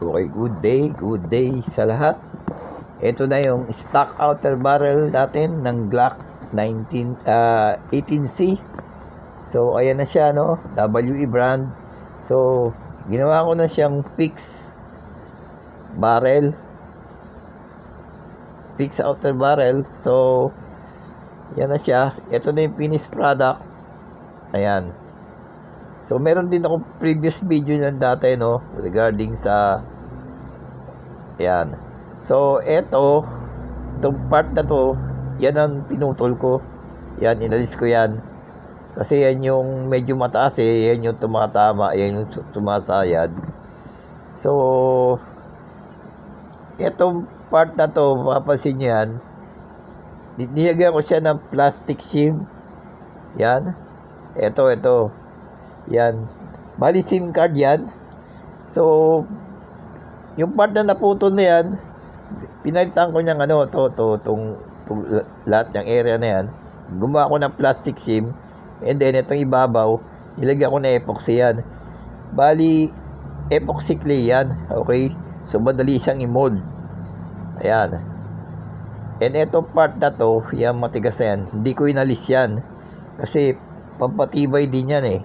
Okay, good day sa lahat. Ito na yung stock outer barrel natin ng Glock 18C. So, ayan na siya, no? WE brand. So, ginawa ko na siyang fix barrel. Fix outer barrel. So, yan na siya. Ito na yung finished product. Ayan. So, meron din ako previous video niyan dati, no? Regarding sa yan. So, itong part na to, yan ang pinutol ko. Yan, inalis ko yan. Kasi yan yung medyo mataas eh. Yan yung tumatama. Yan yung sumasayad. So, itong part na to, mapapansin nyo yan. Nilagyan ko siya ng plastic shim. Yan. Ito. Yan. Bali SIM card yan. So, yung part na naputol na yan, pinalitan ko niyang itong lahat ng area na yan. Gumawa ko ng plastic shim. And then, itong ibabaw, nilagyan ko na epoxy yan. Bali, epoxy clay yan. Okay? So, madali siyang i-mold. Ayan. And itong part na to, yung matigas na yan, hindi ko inalis yan. Kasi, pampatibay din yan eh.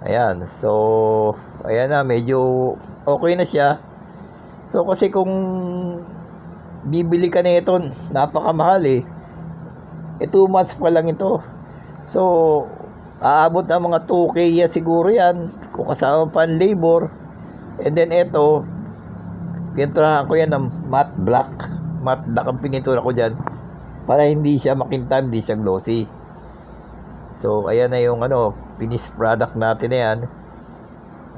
Ayan. So, ayan na, medyo okay na siya. So, kasi kung bibili ka na ito, napakamahal eh. 2 months pa lang ito. So, aabot na mga 2K ya siguro yan. Kung kasama pa ang labor. And then ito, pinturahan ko yan ng matte black. Matte black ang pinitura ko dyan. Para hindi siya makintab, hindi siya glossy. So, ayan na yung finished product natin na yan.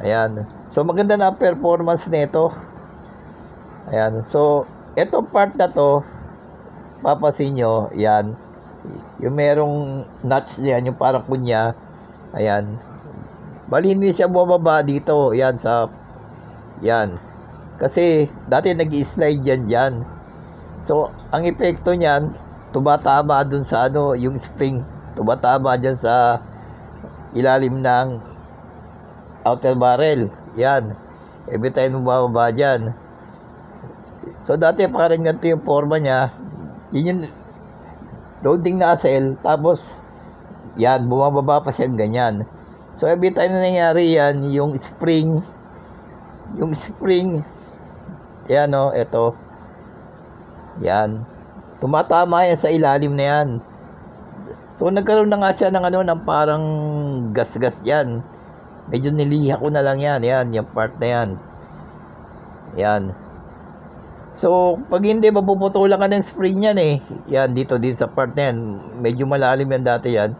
Ayan. So, maganda na performance nito. Ayan. So, ito part na to, papasin nyo, yan. Yung merong nuts yan, yung parang kunya. Ayan. Bali, hindi siya bumaba dito. Yan, yan. Kasi, dati nag-slide yan dyan. So, ang epekto niyan, tumatama dun sa yung spring. Tumatama dyan sa ilalim ng outer barrel. Yan. Every time bumababa dyan. So, dati parang ganito yung forma niya. Yun yung loading na asel. Tapos, yan, bumababa pa siyang ganyan. So, every time na nangyari yan, yung spring, yan ito. Yan. Tumatama yan sa ilalim na yan. So, nagkaroon na nga siya ng parang gas-gas yan. Medyo niliha ko na lang yan. Yan, yung part na yan. Yan. So, pag hindi, mapuputulan ka ng spring yan eh. Yan, dito din sa part na yan. Medyo malalim yan dati yan.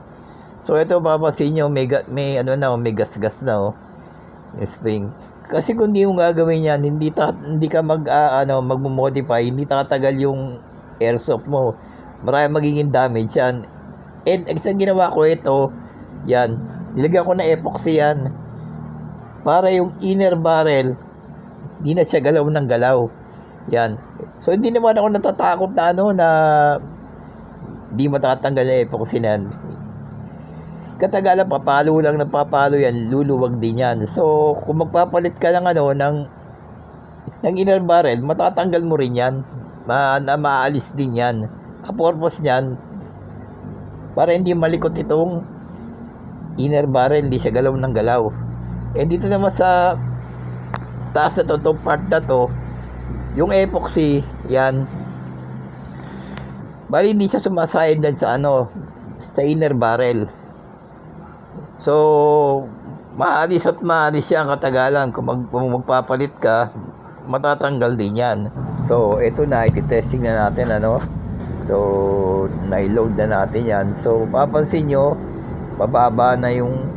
So, ito, papasin nyo, may gas-gas na yung spring. Kasi kung di mo gagawin yan, hindi ka mag-modify, hindi tatagal yung airsoft mo. Marami magiging damage yan. And isang ginawa ko ito, yan, nilagyan ko na epoxy yan. Para yung inner barrel, hindi na siya galaw ng galaw. Yan. So, hindi naman ako natatakot na na di matatanggal na epoxy na yan. Katagalan, papalo lang ng papalo yan, luluwag din yan. So, kung magpapalit ka ng inner barrel, matatanggal mo rin yan. Maalis din yan. Ang purpose niyan, para hindi malikot itong inner barrel, hindi siya galaw ng galaw. And dito naman sa taas na itong part na to, yung epoxy, yan. Bali, hindi siya sumasayad dyan sa sa inner barrel. So, maalis siya ang katagalan. Kung magpapalit ka, matatanggal din yan. So, ito na, ititesting na natin, So, na-load na natin yan. So, papansin nyo, bababa na yung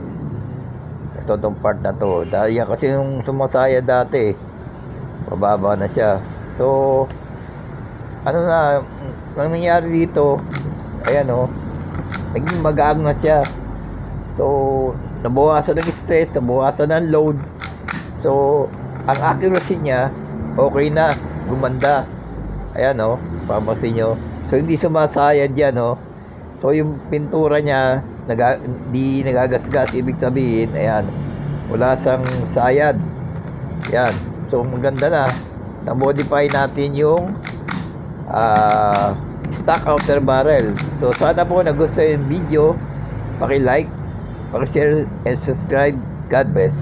itong part na to. Dahil yan kasi yung sumasaya dati, bababa na siya. So, ang nangyari dito, ayan naging magaang na siya. So, nabawasan ng stress, nabawasan ng load. So, ang accuracy niya, okay na, gumanda. Ayan papansin nyo. So, hindi sumasayad yan So, yung pintura niya, di nagagasgas. Ibig sabihin, ayan, wala sang sayad. Yan. So maganda na. Na-modify natin yung stock outer barrel. So sana po nagustuhan yung video. Paki-like, paki-share, and subscribe. God bless.